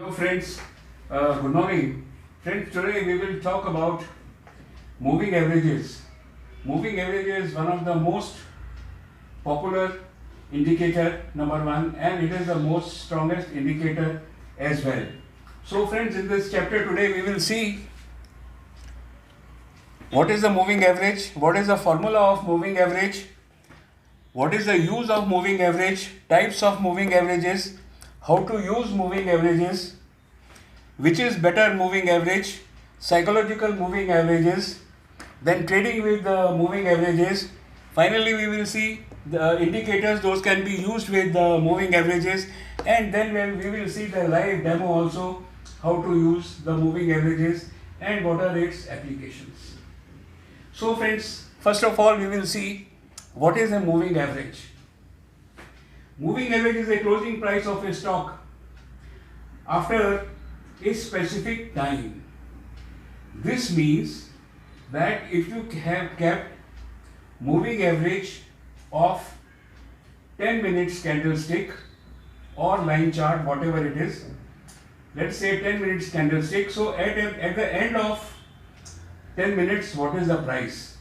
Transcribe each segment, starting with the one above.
Hello friends, good morning. Friends, today we will talk about moving averages. Moving average is one of the most popular indicator, number one, and it is the most strongest indicator as well. So friends, in this chapter today we will see what is the moving average, what is the formula of moving average, what is the use of moving average, types of moving averages, how to use moving averages, which is better moving average, psychological moving averages, then trading with the moving averages. Finally, we will see the indicators, those can be used with the moving averages, and then we will see the live demo also, how to use the moving averages and what are its applications. So friends, first of all we will see what is a moving average. Moving average is a closing price of a stock after a specific time. This means that if you have kept moving average of 10 minutes candlestick or line chart, whatever it is, let's say 10 minutes candlestick, so at the end of 10 minutes, what is the price?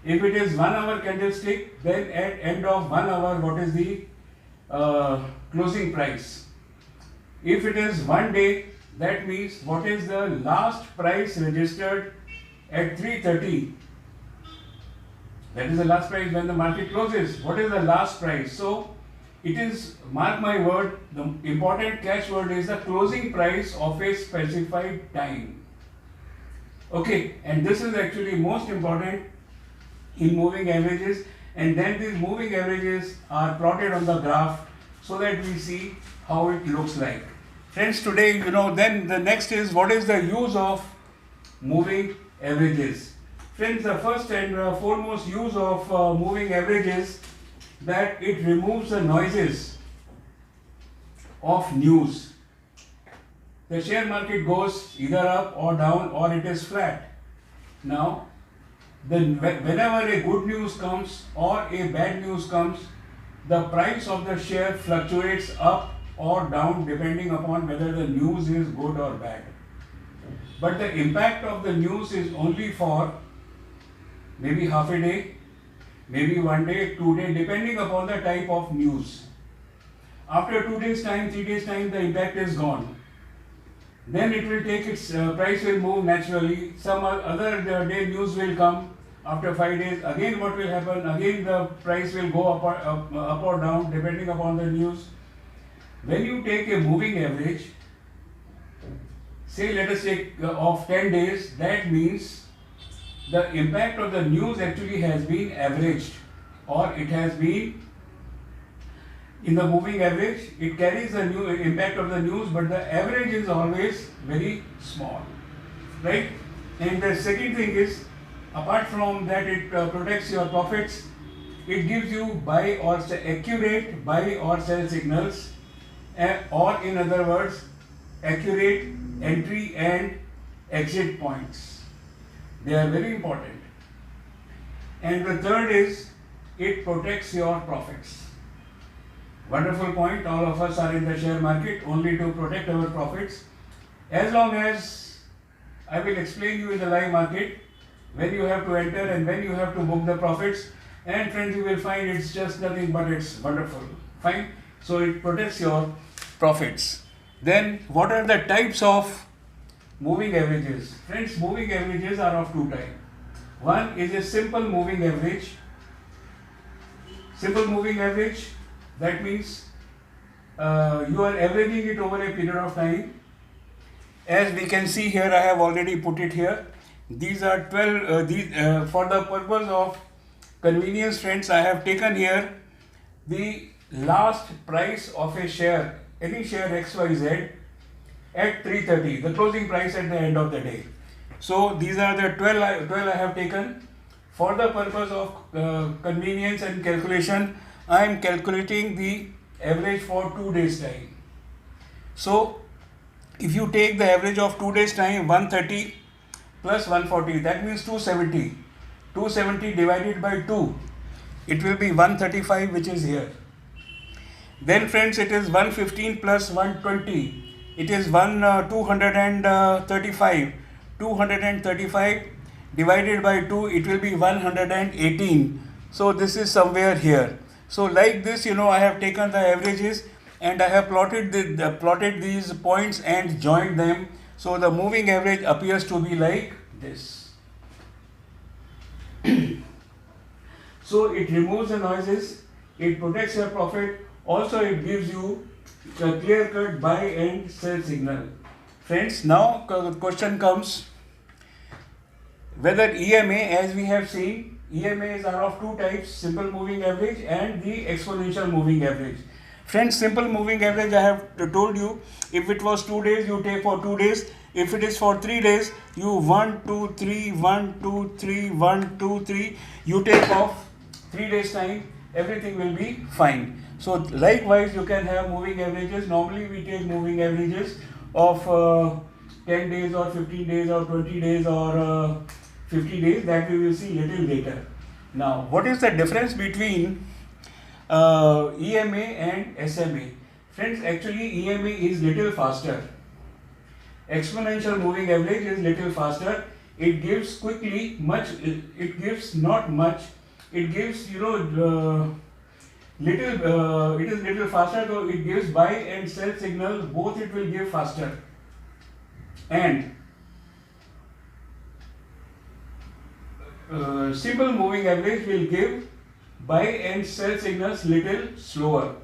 If it is 1 hour candlestick, then at end of 1 hour, what is the closing price? If it is 1 day, that means what is the last price registered at 3:30? That is the last price when the market closes. What is the last price? So it is, mark my word, the important catchword is the closing price of a specified time. Okay, and this is actually most important in moving averages, and then these moving averages are plotted on the graph so that we see how it looks like. Friends, today, then the next is what is the use of moving averages. Friends, the first and foremost use of moving averages that it removes the noises of news. The share market goes either up or down or it is flat. Now, whenever a good news comes or a bad news comes, the price of the share fluctuates up or down depending upon whether the news is good or bad. But the impact of the news is only for maybe half a day, maybe 1 day, 2 days, depending upon the type of news. After 2 days time, 3 days time, the impact is gone. Then it will take its price will move naturally. Some other day news will come. After 5 days, again what will happen? Again the price will go up or down depending upon the news. When you take a moving average, say let us take of 10 days, that means the impact of the news actually has been averaged, or it has been in the moving average, it carries the new impact of the news, but the average is always very small, right? And the second thing is, apart from that, it protects your profits. It gives you buy or accurate buy or sell signals, or in other words, accurate entry and exit points. They are very important. And the third is, it protects your profits. Wonderful point. All of us are in the share market only to protect our profits. As long as I will explain you in the live market when you have to enter and when you have to book the profits. And friends, you will find it's just nothing but it's wonderful. Fine. So it protects your profits. Then what are the types of moving averages? Friends, moving averages are of two types. One is a simple moving average. Simple moving average, that means you are averaging it over a period of time. As we can see here, I have already put it here. These are 12, for the purpose of convenience, friends, I have taken here the last price of a share, any share XYZ at 3:30, the closing price at the end of the day. So these are the 12 I have taken. For the purpose of convenience and calculation, I am calculating the average for 2 days time. So if you take the average of 2 days time, 130 plus 140, that means 270. 270 divided by 2, it will be 135, which is here. Then friends, it is 115 plus 120, it is 235. 235 divided by 2, it will be 118. So this is somewhere here. So like this, I have taken the averages and I have plotted these points and joined them. So the moving average appears to be like this. So it removes the noises, it protects your profit, also it gives you a clear-cut buy and sell signal. Friends, now the question comes whether EMA, as we have seen, EMAs are of two types, simple moving average and the exponential moving average. Friends, simple moving average, I have told you, if it was 2 days, you take for 2 days. If it is for 3 days, you 1, 2, 3, 1, 2, 3, 1, 2, 3, you take off 3 days time, everything will be fine. So likewise, you can have moving averages. Normally we take moving averages of 10 days or 15 days or 20 days or 50 days, that we will see little later. Now, what is the difference between EMA and SMA? Friends, actually EMA is little faster. Exponential moving average is little faster. It gives quickly much, it gives not much, it gives little, it is little faster, so it gives buy and sell signals, both it will give faster. And simple moving average will give buy and sell signals little slower.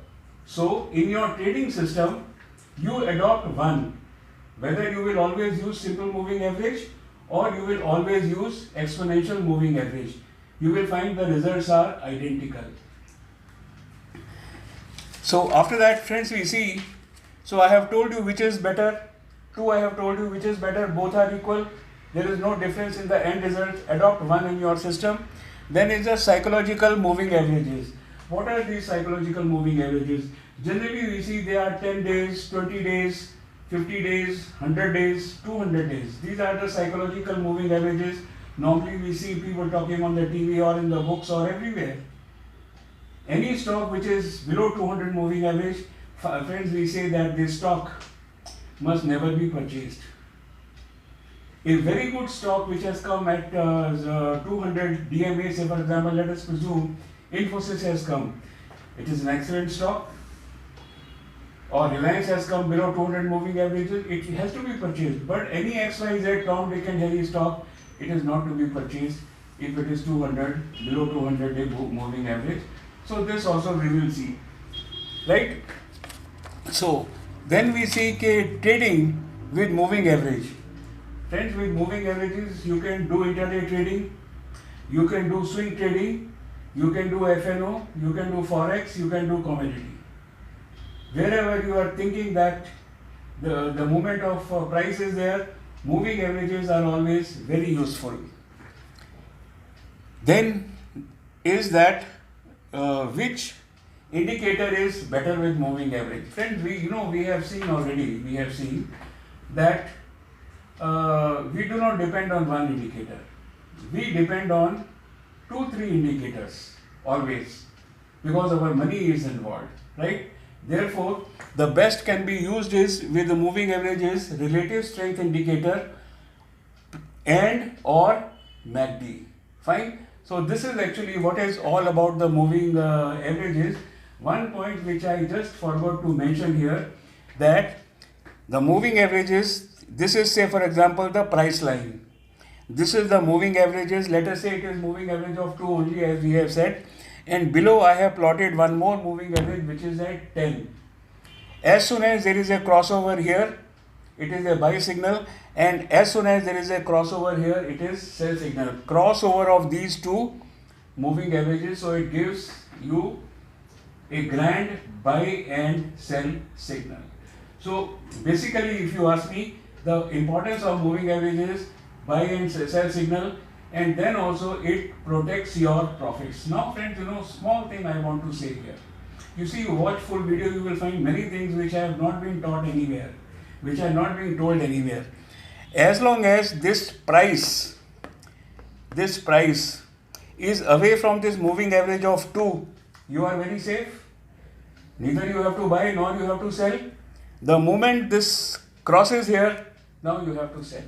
So in your trading system, you adopt one, whether you will always use simple moving average or you will always use exponential moving average. You will find the results are identical. So after that, friends, we see, so I have told you which is better, 2 I have told you which is better, both are equal, there is no difference in the end result, adopt one in your system. Then is the psychological moving averages. What are these psychological moving averages? Generally we see they are 10 days, 20 days, 50 days, 100 days, 200 days. These are the psychological moving averages. Normally we see people talking on the TV or in the books or everywhere. Any stock which is below 200 moving average, friends, we say that this stock must never be purchased. A very good stock which has come at 200 DMA, say for example, let us presume Infosys has come. It is an excellent stock. Or Reliance has come below 200 moving averages, it has to be purchased. But any XYZ Tom, Dick and Harry stock, it is not to be purchased if it is 200, below 200 day moving average. So this also we will see, right? So then we see trading with moving average. Friends, with moving averages, you can do intraday trading, you can do swing trading, you can do FNO, you can do Forex, you can do commodity. Wherever you are thinking that the movement of price is there, moving averages are always very useful. Then is that which indicator is better with moving average? Friends, we have seen already, that we do not depend on one indicator. We depend on 2-3 indicators always, because our money is involved, right? Therefore, the best can be used is with the moving averages, relative strength indicator and or MACD. Fine. So this is actually what is all about the moving averages. One point which I just forgot to mention here, that the moving averages, this is, say for example, the price line. This is the moving averages. Let us say it is moving average of 2 only, as we have said. And below I have plotted one more moving average which is at 10. As soon as there is a crossover here, it is a buy signal, and as soon as there is a crossover here, it is sell signal. Crossover of these two moving averages, so it gives you a grand buy and sell signal. So basically, if you ask me, the importance of moving averages, buy and sell signal, and then also it protects your profits. Now friends, small thing I want to say here. You see, you watch full video, you will find many things which have not been taught anywhere, which are not being told anywhere. As long as this price is away from this moving average of 2, you are very safe. Neither you have to buy nor you have to sell. The moment this crosses here, now you have to sell.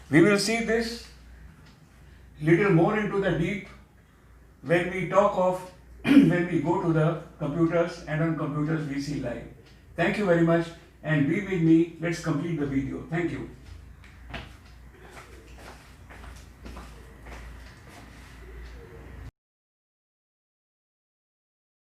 We will see this little more into the deep when we talk of when we go to the computers, and on computers we see live. Thank you very much, and be with me. Let's complete the video. Thank you.